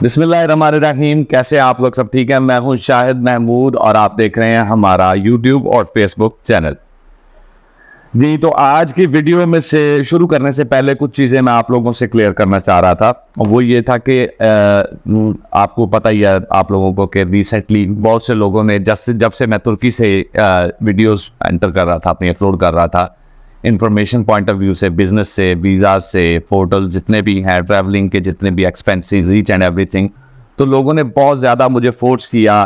बिस्मिल्लाहिर्रहमानिर्रहीम। कैसे आप लोग? सब ठीक है? मैं हूं शाहिद महमूद और आप देख रहे हैं हमारा यूट्यूब और फेसबुक चैनल। जी, तो आज की वीडियो में से शुरू करने से पहले कुछ चीज़ें मैं आप लोगों से क्लियर करना चाह रहा था। वो ये था कि आपको पता ही है आप लोगों को कि रिसेंटली बहुत से लोगों ने जब से मैं तुर्की से वीडियोस एंटर कर रहा था, अपनी अपलोड कर रहा था, इंफॉर्मेशन पॉइंट ऑफ व्यू से, बिजनेस से, वीज़ा से, होटल जितने भी हैं, ट्रैवलिंग के जितने भी एक्सपेंसेस, ईच एंड एवरीथिंग, तो लोगों ने बहुत ज़्यादा मुझे फोर्स किया।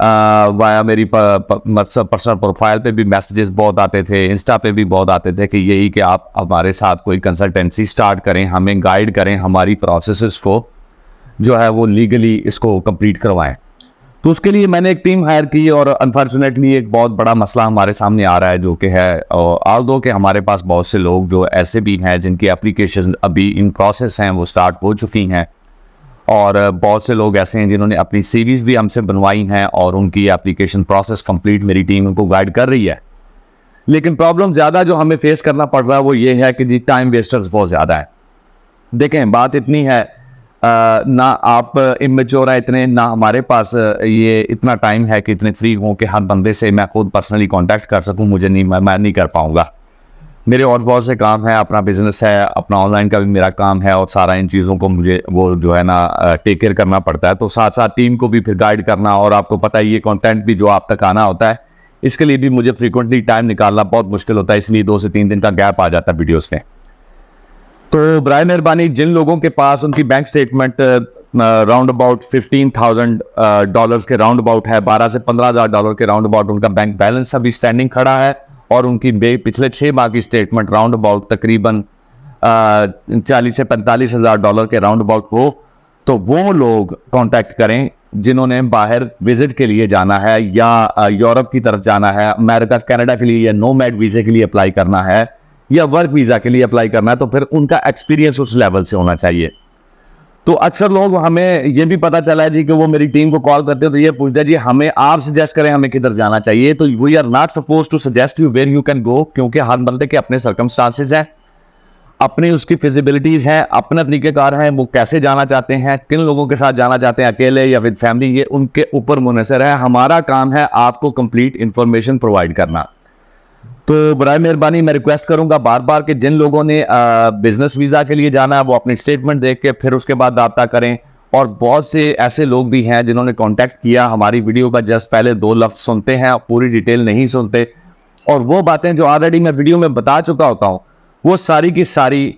वाया मेरी पर्सनल प्रोफाइल पे भी मैसेजेस बहुत आते थे, इंस्टा पे भी बहुत आते थे कि यही कि आप हमारे साथ कोई कंसल्टेंसी स्टार्ट करें, हमें गाइड करें, हमारी प्रोसेसेस को जो है वो लीगली इसको कंप्लीट करवाएं। तो उसके लिए मैंने एक टीम हायर की और अनफॉर्चुनेटली एक बहुत बड़ा मसला हमारे सामने आ रहा है, जो कि है ऑल्दो कि हमारे पास बहुत से लोग जो ऐसे भी हैं जिनकी एप्लीकेशन अभी इन प्रोसेस हैं, वो स्टार्ट हो चुकी हैं, और बहुत से लोग ऐसे हैं जिन्होंने अपनी सीरीज भी हमसे बनवाई हैं और उनकी एप्लीकेशन प्रोसेस कंप्लीट मेरी टीम उनको गाइड कर रही है। लेकिन प्रॉब्लम ज़्यादा जो हमें फेस करना पड़ रहा है वो ये है कि जी टाइम वेस्टर्स बहुत ज़्यादा है। देखें, बात इतनी है, ना आप इमेच्योर है इतने, ना हमारे पास ये इतना टाइम है कि इतने फ्री हों कि हर बंदे से मैं खुद पर्सनली कांटेक्ट कर सकूं। मुझे नहीं, मैं नहीं कर पाऊंगा। मेरे और बहुत से काम है, अपना बिजनेस है, अपना ऑनलाइन का भी मेरा काम है, और सारा इन चीज़ों को मुझे वो जो है ना टेक केयर करना पड़ता है। तो साथ साथ टीम को भी फिर गाइड करना, और आपको पता है ये कंटेंट भी जो आप तक आना होता है, इसके लिए भी मुझे फ्रीक्वेंटली टाइम निकालना बहुत मुश्किल होता है, इसलिए 2 से 3 दिन का गैप आ जाता है वीडियोस में। तो बराए मेहरबानी जिन लोगों के पास उनकी बैंक स्टेटमेंट राउंड अबाउट $15,000 के राउंड अबाउट है, $12,000 से $15,000 के राउंड अबाउट उनका बैंक बैलेंस अभी स्टैंडिंग खड़ा है, और उनकी पिछले 6 माह की स्टेटमेंट राउंड अबाउट तकरीबन $40,000 से $45,000 के राउंड अबाउट हो, तो वो लोग कांटेक्ट करें जिन्होंने बाहर विजिट के लिए जाना है, या यूरोप की तरफ जाना है, अमेरिका कनाडा के लिए, या नोमैड वीज़े के लिए अप्लाई करना है, या वर्क वीज़ा के लिए अप्लाई करना है। तो फिर उनका एक्सपीरियंस उस लेवल से होना चाहिए। तो अक्सर लोग, हमें ये भी पता चला है जी कि वो मेरी टीम को कॉल करते हैं तो ये पूछते हैं जी हमें आप सजेस्ट करें हमें किधर जाना चाहिए। तो we are not suppose to suggest you where you can go, क्योंकि हर बंदे के अपने सर्कमस्टांसेस हैं, अपनी उसकी फिजिबिलिटीज हैं, अपना तरीकेकार हैं, वो कैसे जाना चाहते हैं, किन लोगों के साथ जाना चाहते हैं, अकेले या विद फैमिली, ये उनके ऊपर मुनहसर है। हमारा काम है आपको कंप्लीट इंफॉर्मेशन प्रोवाइड करना। तो बराए मेहरबानी मैं रिक्वेस्ट करूंगा बार बार कि जिन लोगों ने बिजनेस वीज़ा के लिए जाना है वो अपनी स्टेटमेंट देख के फिर उसके बाद रब्ता करें। और बहुत से ऐसे लोग भी हैं जिन्होंने कांटेक्ट किया, हमारी वीडियो का जस्ट पहले 2 लफ्ज़ सुनते हैं, पूरी डिटेल नहीं सुनते, और वो बातें जो ऑलरेडी मैं वीडियो में बता चुका होता हूँ वो सारी की सारी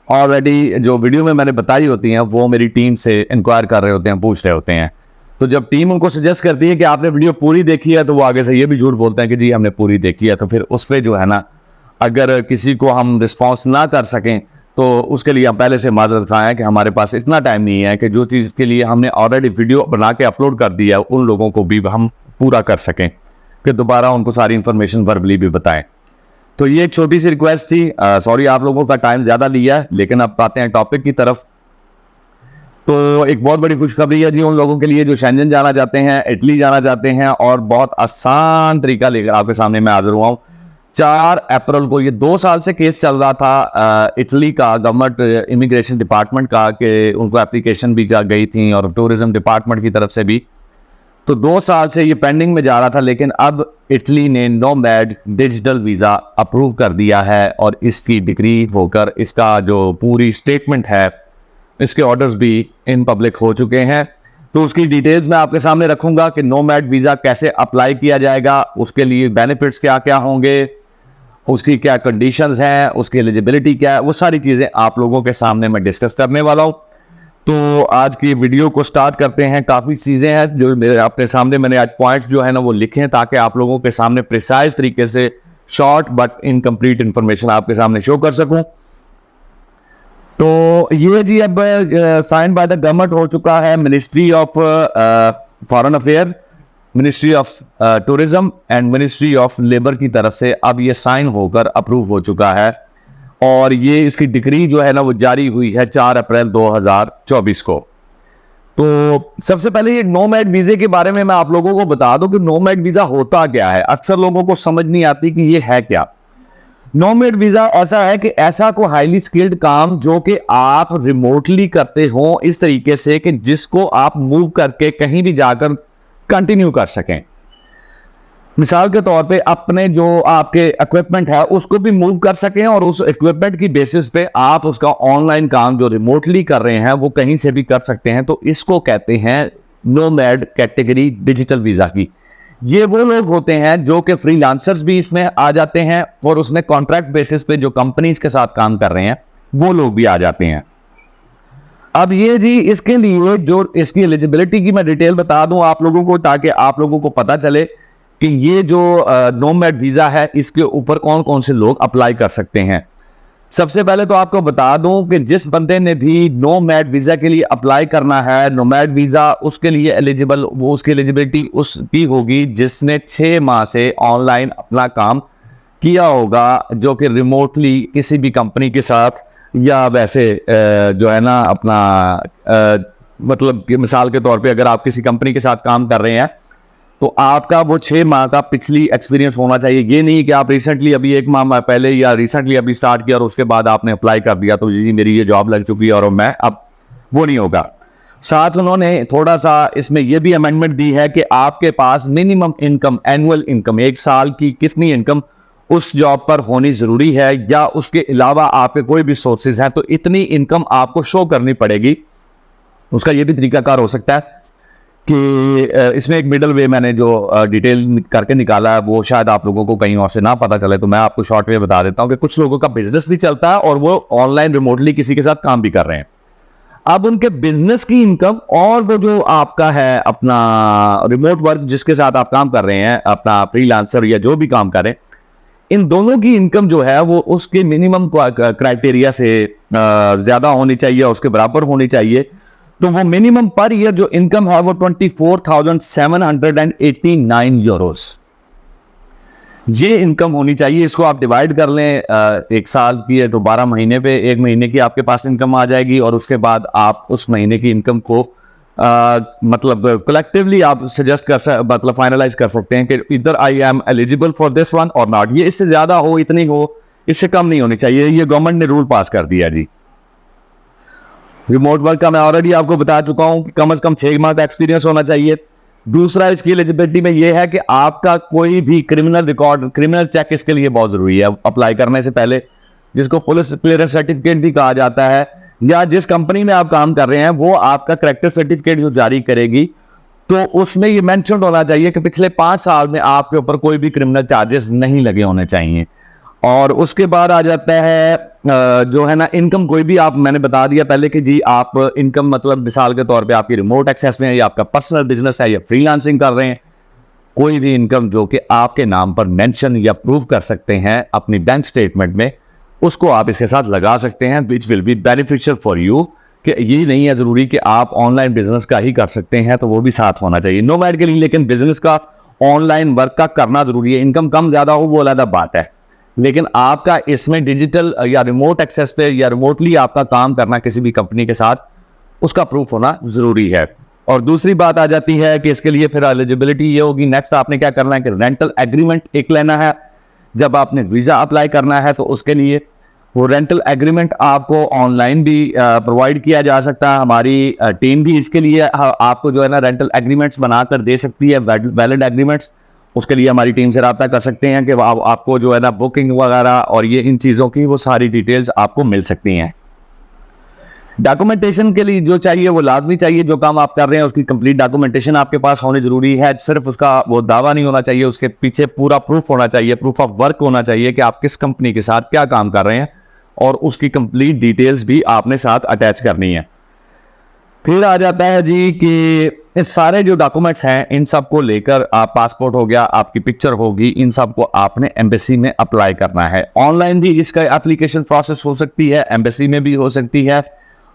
ऑलरेडी जो वीडियो में मैंने बताई होती हैं वो मेरी टीम से इंक्वायर कर रहे होते हैं, पूछ रहे होते हैं। तो जब टीम उनको सजेस्ट करती है कि आपने वीडियो पूरी देखी है, तो वो आगे से ये भी झूठ बोलते हैं कि जी हमने पूरी देखी है। तो फिर उस पर जो है ना, अगर किसी को हम रिस्पॉन्स ना कर सकें तो उसके लिए हम पहले से माजरत खाएं कि हमारे पास इतना टाइम नहीं है कि जो चीज़ के लिए हमने ऑलरेडी वीडियो बना के अपलोड कर दिया है उन लोगों को भी हम पूरा कर सकें, फिर दोबारा उनको सारी इन्फॉर्मेशन वर्बली भी बताएं। तो ये एक छोटी सी रिक्वेस्ट थी। सॉरी आप लोगों का टाइम ज़्यादा लिया है, लेकिन अब आते हैं टॉपिक की तरफ। तो एक बहुत बड़ी खुशखबरी है जी उन लोगों के लिए जो शेंजन जाना चाहते हैं, इटली जाना चाहते हैं, और बहुत आसान तरीका लेकर आपके सामने मैं हाजिर हुआ हूँ। 4 अप्रैल को, ये 2 साल से केस चल रहा था इटली का गवर्नमेंट इमिग्रेशन डिपार्टमेंट का, कि उनको एप्लीकेशन भी गई थी और टूरिज्म डिपार्टमेंट की तरफ से भी। तो 2 साल से ये पेंडिंग में जा रहा था, लेकिन अब इटली ने नोमैड डिजिटल वीज़ा अप्रूव कर दिया है, और इसकी डिग्री होकर इसका जो पूरी स्टेटमेंट है, इसके ऑर्डर्स भी इन पब्लिक हो चुके हैं। तो उसकी डिटेल्स मैं आपके सामने रखूंगा कि नोमैड वीज़ा कैसे अप्लाई किया जाएगा, उसके लिए बेनिफिट्स क्या क्या होंगे, उसकी क्या कंडीशंस हैं, उसकी एलिजिबिलिटी क्या है, वो सारी चीज़ें आप लोगों के सामने मैं डिस्कस करने वाला हूँ। तो आज की वीडियो को स्टार्ट करते हैं। काफ़ी चीज़ें हैं जो मेरे अपने सामने, मैंने आज पॉइंट्स जो है ना वो लिखे हैं ताकि आप लोगों के सामने प्रिसाइज तरीके से शॉर्ट बट इनकम्प्लीट इंफॉर्मेशन आपके सामने शो कर सकूं। तो ये जी अब साइन बाय द गवर्नमेंट हो चुका है, ministry of foreign affair, ministry of tourism and ministry of labour की तरफ से अब ये साइन होकर अप्रूव हो चुका है, और ये इसकी डिग्री जो है ना वो जारी हुई है 4 अप्रैल 2024 को। तो सबसे पहले ये नोमैड वीज़े के बारे में मैं आप लोगों को बता दूं कि नोमैड वीज़ा होता क्या है। अक्सर लोगों को समझ नहीं आती कि ये है क्या। नोमैड वीजा ऐसा है कि ऐसा को हाईली स्किल्ड काम जो कि आप रिमोटली करते हो, इस तरीके से कि जिसको आप मूव करके कहीं भी जाकर कंटिन्यू कर सकें। मिसाल के तौर पे अपने जो आपके इक्विपमेंट है उसको भी मूव कर सकें और उस इक्विपमेंट की बेसिस पे आप उसका ऑनलाइन काम जो रिमोटली कर रहे हैं वो कहीं से भी कर सकते हैं। तो इसको कहते हैं नोमैड कैटेगरी डिजिटल वीजा की। ये वो लोग होते हैं जो कि फ्रीलांसर्स भी इसमें आ जाते हैं और उसमें कॉन्ट्रैक्ट बेसिस पे जो कंपनीज के साथ काम कर रहे हैं वो लोग भी आ जाते हैं। अब ये जी इसके लिए जो इसकी एलिजिबिलिटी की मैं डिटेल बता दूं आप लोगों को, ताकि आप लोगों को पता चले कि ये जो नोमैड वीजा है इसके ऊपर कौन कौन से लोग अप्लाई कर सकते हैं। सबसे पहले तो आपको बता दूं कि जिस बंदे ने भी नोमैड वीजा के लिए अप्लाई करना है, नोमैड वीजा उसके लिए एलिजिबल, वो उसकी एलिजिबिलिटी उसकी होगी जिसने 6 माह से ऑनलाइन अपना काम किया होगा, जो कि रिमोटली किसी भी कंपनी के साथ या वैसे जो है ना अपना मतलब मिसाल के तौर पे अगर आप किसी कंपनी के साथ काम कर रहे हैं तो आपका वो 6 माह का पिछली एक्सपीरियंस होना चाहिए। ये नहीं कि आप रिसेंटली अभी 1 माह पहले या रिसेंटली अभी स्टार्ट किया और उसके बाद आपने अप्लाई कर दिया तो जी मेरी ये जॉब लग चुकी है और मैं अब, वो नहीं होगा। साथ उन्होंने थोड़ा सा इसमें यह भी अमेंडमेंट दी है कि आपके पास मिनिमम इनकम, एनुअल इनकम, 1 साल की कितनी इनकम उस जॉब पर होनी जरूरी है, या उसके अलावा आपके कोई भी सोर्सेज हैं तो इतनी इनकम आपको शो करनी पड़ेगी। उसका यह भी तरीकाकार हो सकता है कि इसमें एक मिडल वे मैंने जो डिटेल करके निकाला है वो शायद आप लोगों को कहीं और से ना पता चले, तो मैं आपको शॉर्ट वे बता देता हूं कि कुछ लोगों का बिजनेस भी चलता है और वो ऑनलाइन रिमोटली किसी के साथ काम भी कर रहे हैं। अब उनके बिजनेस की इनकम और वो जो आपका है अपना रिमोट वर्क जिसके साथ आप काम कर रहे हैं, अपना फ्रीलांसर या जो भी काम कर रहे हैं, इन दोनों की इनकम जो है वो उसके मिनिमम क्राइटेरिया से ज्यादा होनी चाहिए, उसके बराबर होनी चाहिए। तो वो मिनिमम पर ईयर जो इनकम है वो 24,789 यूरोस ये इनकम होनी चाहिए। इसको आप डिवाइड कर लें 1 साल की है तो 12 महीने पे 1 महीने की आपके पास इनकम आ जाएगी और उसके बाद आप उस महीने की इनकम को मतलब कलेक्टिवली आप सजेस्ट कर मतलब फाइनलाइज कर सकते हैं कि इधर I am eligible for this one और नॉट। ये इससे ज्यादा हो, इतनी हो, इससे कम नहीं होनी चाहिए। ये गवर्नमेंट ने रूल पास कर दिया जी। रिमोट वर्क का मैं ऑलरेडी आपको बता चुका हूं कि कम से कम 6 माह का एक्सपीरियंस होना चाहिए। दूसरा इसकी एलिजिबिलिटी में यह है कि आपका कोई भी क्रिमिनल रिकॉर्ड, क्रिमिनल चेक इसके लिए बहुत जरूरी है अप्लाई करने से पहले, जिसको पुलिस क्लियरेंस सर्टिफिकेट भी कहा जाता है, या जिस कंपनी में आप काम कर रहे हैं वो आपका कैरेक्टर सर्टिफिकेट जो जारी करेगी तो उसमें ये मेंशन होना चाहिए कि पिछले 5 साल में आपके ऊपर कोई भी क्रिमिनल चार्जेस नहीं लगे होने चाहिए। और उसके बाद आ जाता है जो है ना इनकम, कोई भी आप, मैंने बता दिया पहले कि जी आप इनकम मतलब मिसाल के तौर पे आपकी रिमोट एक्सेस में है या आपका पर्सनल बिजनेस है या फ्रीलांसिंग कर रहे हैं, कोई भी इनकम जो कि आपके नाम पर मेंशन या प्रूव कर सकते हैं अपनी बैंक स्टेटमेंट में, उसको आप इसके साथ लगा सकते हैं, which will be beneficial for you. कि ये नहीं है जरूरी कि आप ऑनलाइन बिजनेस का ही कर सकते हैं, तो वो भी साथ होना चाहिए नोमैड के लिए। लेकिन बिजनेस का, ऑनलाइन वर्क का करना जरूरी है। इनकम कम ज्यादा हो वो अलग बात है, लेकिन आपका इसमें डिजिटल या रिमोट एक्सेस पे या रिमोटली आपका काम करना किसी भी कंपनी के साथ, उसका प्रूफ होना जरूरी है। और दूसरी बात आ जाती है कि इसके लिए फिर एलिजिबिलिटी ये होगी, नेक्स्ट आपने क्या करना है कि रेंटल एग्रीमेंट एक लेना है। जब आपने वीजा अप्लाई करना है तो उसके लिए वो रेंटल एग्रीमेंट आपको ऑनलाइन भी प्रोवाइड किया जा सकता है। हमारी टीम भी इसके लिए आपको जो है ना रेंटल एग्रीमेंट्स बनाकर दे सकती है, वैलिड एग्रीमेंट्स। उसके लिए हमारी टीम से रब्ता कर सकते हैं कि आपको जो है ना बुकिंग वगैरह और ये इन चीज़ों की वो सारी डिटेल्स आपको मिल सकती हैं। डॉक्यूमेंटेशन के लिए जो चाहिए वो लाजमी चाहिए, जो काम आप कर रहे हैं उसकी कंप्लीट डॉक्यूमेंटेशन आपके पास होनी जरूरी है। सिर्फ उसका वो दावा नहीं होना चाहिए, उसके पीछे पूरा प्रूफ होना चाहिए, प्रूफ ऑफ वर्क होना चाहिए कि आप किस कंपनी के साथ क्या काम कर रहे हैं और उसकी कंप्लीट डिटेल्स भी आपने साथ अटैच करनी है। फिर आ जाता है जी कि इस सारे जो डॉक्यूमेंट्स हैं इन सब को लेकर आप, पासपोर्ट हो गया, आपकी पिक्चर होगी, इन सब को आपने एम्बेसी में अप्लाई करना है। ऑनलाइन भी इसका एप्लीकेशन प्रोसेस हो सकती है, एम्बेसी में भी हो सकती है।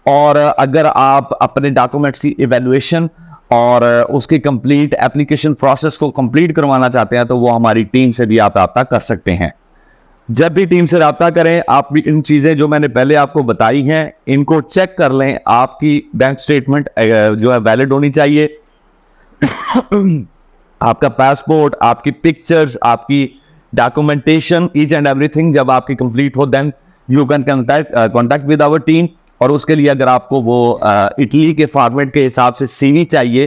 और अगर आप अपने डॉक्यूमेंट्स की इवैल्यूएशन और उसकी कंप्लीट एप्लीकेशन प्रोसेस को कंप्लीट करवाना चाहते हैं तो वो हमारी टीम से भी आप रब्ता कर सकते हैं। जब भी टीम से रब्ता करें, आप भी इन चीज़ें जो मैंने पहले आपको बताई हैं इनको चेक कर लें। आपकी बैंक स्टेटमेंट जो है वैलिड होनी चाहिए, आपका पासपोर्ट, आपकी पिक्चर्स, आपकी डॉक्यूमेंटेशन ईच एंड एवरीथिंग जब आपकी कंप्लीट हो then you can contact with our team. और उसके लिए अगर आपको वो इटली के फॉर्मेट के हिसाब से सीवी चाहिए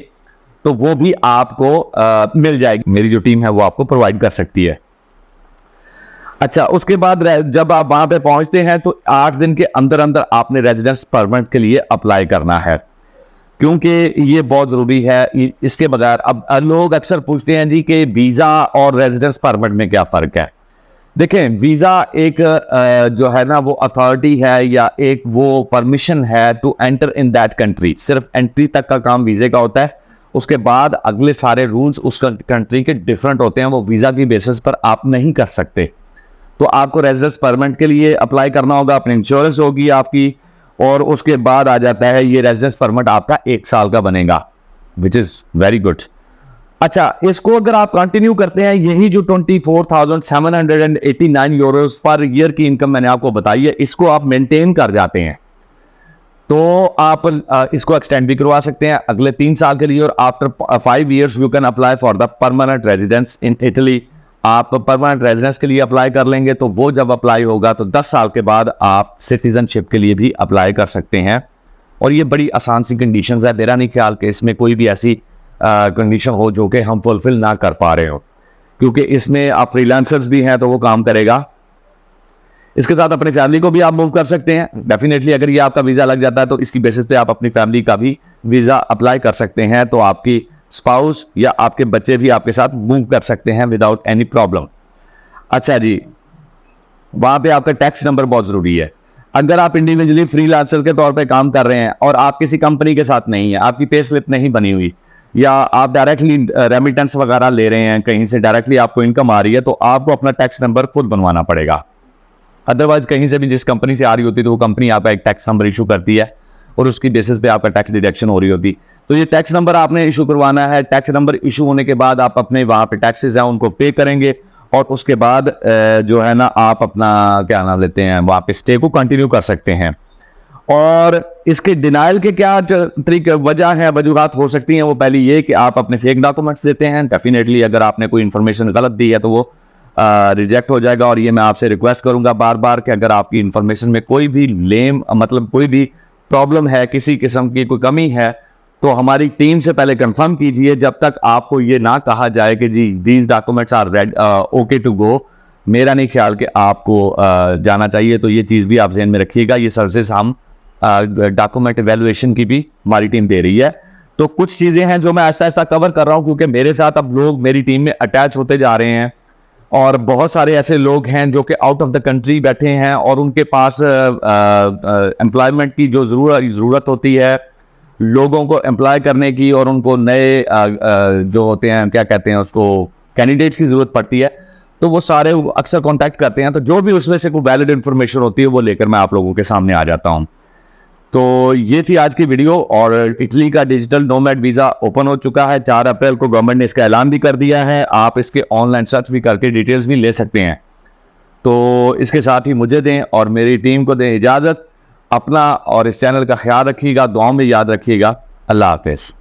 तो वो भी आपको मिल जाएगी, मेरी जो टीम है वो आपको प्रोवाइड कर सकती है। अच्छा, उसके बाद जब आप वहां पे पहुंचते हैं तो 8 दिन के अंदर अंदर आपने रेजिडेंस परमिट के लिए अप्लाई करना है, क्योंकि ये बहुत जरूरी है। इसके बगैर अब लोग अक्सर पूछते हैं जी कि वीजा और रेजिडेंस परमिट में क्या फर्क है। देखें, वीजा एक जो है ना वो अथॉरिटी है या एक वो परमिशन है to enter in that country. सिर्फ एंट्री तक का काम वीजे का होता है, उसके बाद अगले सारे रूल्स उस कंट्री के डिफरेंट होते हैं, वो वीजा की बेसिस पर आप नहीं कर सकते। तो आपको रेजिडेंस परमिट के लिए अप्लाई करना होगा, अपनी इंश्योरेंस होगी आपकी, और उसके बाद आ जाता है ये रेजिडेंस परमिट आपका 1 साल का बनेगा, विच इज वेरी गुड। अच्छा, इसको अगर आप कंटिन्यू करते हैं, यही जो 24,789 यूरोस पर ईयर की इनकम मैंने आपको बताई है, इसको आप मेंटेन कर जाते हैं तो आप इसको एक्सटेंड भी करवा सकते हैं अगले 3 साल के लिए। और after 5 years you can apply for the permanent residence in Italy. आप परमानेंट रेजिडेंस के लिए अप्लाई कर लेंगे तो वो जब अप्लाई होगा तो 10 साल के बाद आप सिटीजनशिप के लिए भी अप्लाई कर सकते हैं। और ये बड़ी आसान सी कंडीशंस है, मेरा नहीं ख्याल कि इसमें कोई भी ऐसी कंडीशन हो जो कि हम फुलफिल ना कर पा रहे हो, क्योंकि इसमें आप फ्रीलांसर्स भी हैं तो वो काम करेगा। इसके साथ अपनी फैमिली को भी आप मूव कर सकते हैं डेफिनेटली। अगर ये आपका वीज़ा लग जाता है तो इसकी बेसिस पे आप अपनी फैमिली का भी वीज़ा अप्लाई कर सकते हैं, तो आपकी स्पाउस या आपके बच्चे भी आपके साथ मूव कर सकते हैं विदाउट एनी प्रॉब्लम। अच्छा जी, वहां पे आपका टैक्स नंबर बहुत जरूरी है। अगर आप इंडिविजुअली फ्रीलांसर के तौर पे काम कर रहे हैं और आप किसी कंपनी के साथ नहीं है, आपकी पे स्लिप नहीं बनी हुई, या आप डायरेक्टली रेमिटेंस वगैरह ले रहे हैं कहीं से, डायरेक्टली आपको इनकम आ रही है, तो आपको अपना टैक्स नंबर खुद बनवाना पड़ेगा। अदरवाइज कहीं से भी जिस कंपनी से आ रही होती है तो वो कंपनी आपका एक टैक्स नंबर इशू करती है और उसकी बेसिस पे आपका टैक्स डिडक्शन हो रही होती। तो ये टैक्स नंबर आपने इशू करवाना है। टैक्स नंबर इशू होने के बाद आप अपने वहां पे टैक्सेस हैं उनको पे करेंगे, और उसके बाद जो है ना आप अपना क्या नाम लेते हैं वहां पे स्टे को कंटिन्यू कर सकते हैं। और इसके डिनाइल के क्या तरीके वजह है, वजूहत हो सकती हैं, वो पहली ये कि आप अपने फेक डॉक्यूमेंट्स देते हैं। डेफिनेटली अगर आपने कोई इन्फॉर्मेशन गलत दी है तो वो रिजेक्ट हो जाएगा। और ये मैं आपसे रिक्वेस्ट करूंगा बार बार कि अगर आपकी इन्फॉर्मेशन में कोई भी मतलब कोई भी प्रॉब्लम है, किसी किस्म की कोई कमी है, तो हमारी टीम से पहले कंफर्म कीजिए। जब तक आपको ये ना कहा जाए कि जी these documents are red okay to go, मेरा नहीं ख्याल कि आपको जाना चाहिए। तो ये चीज़ भी आप ध्यान में रखिएगा। ये सर्विस हम डॉक्यूमेंट एवेल्युएशन की भी हमारी टीम दे रही है। तो कुछ चीज़ें हैं जो मैं ऐसा ऐसा कवर कर रहा हूँ, क्योंकि मेरे साथ अब लोग मेरी टीम में अटैच होते जा रहे हैं, और बहुत सारे ऐसे लोग हैं जो कि आउट ऑफ द कंट्री बैठे हैं और उनके पास एम्प्लॉयमेंट की जो ज़रूरत होती है, लोगों को एम्प्लॉय करने की, और उनको नए जो होते हैं क्या कहते हैं उसको, कैंडिडेट्स की ज़रूरत पड़ती है, तो वो सारे अक्सर कांटेक्ट करते हैं। तो जो भी उसमें से कोई वैलिड इन्फॉर्मेशन होती है वो लेकर मैं आप लोगों के सामने आ जाता हूँ। तो ये थी आज की वीडियो। और इटली का डिजिटल नोमैड वीज़ा ओपन हो चुका है, 4 अप्रैल को गवर्नमेंट ने इसका ऐलान भी कर दिया है। आप इसके ऑनलाइन सर्च भी करके डिटेल्स भी ले सकते हैं। तो इसके साथ ही मुझे दें और मेरी टीम को दें इजाज़त। अपना और इस चैनल का ख्याल रखिएगा, दुआओं में याद रखिएगा। अल्लाह हाफ़िज़।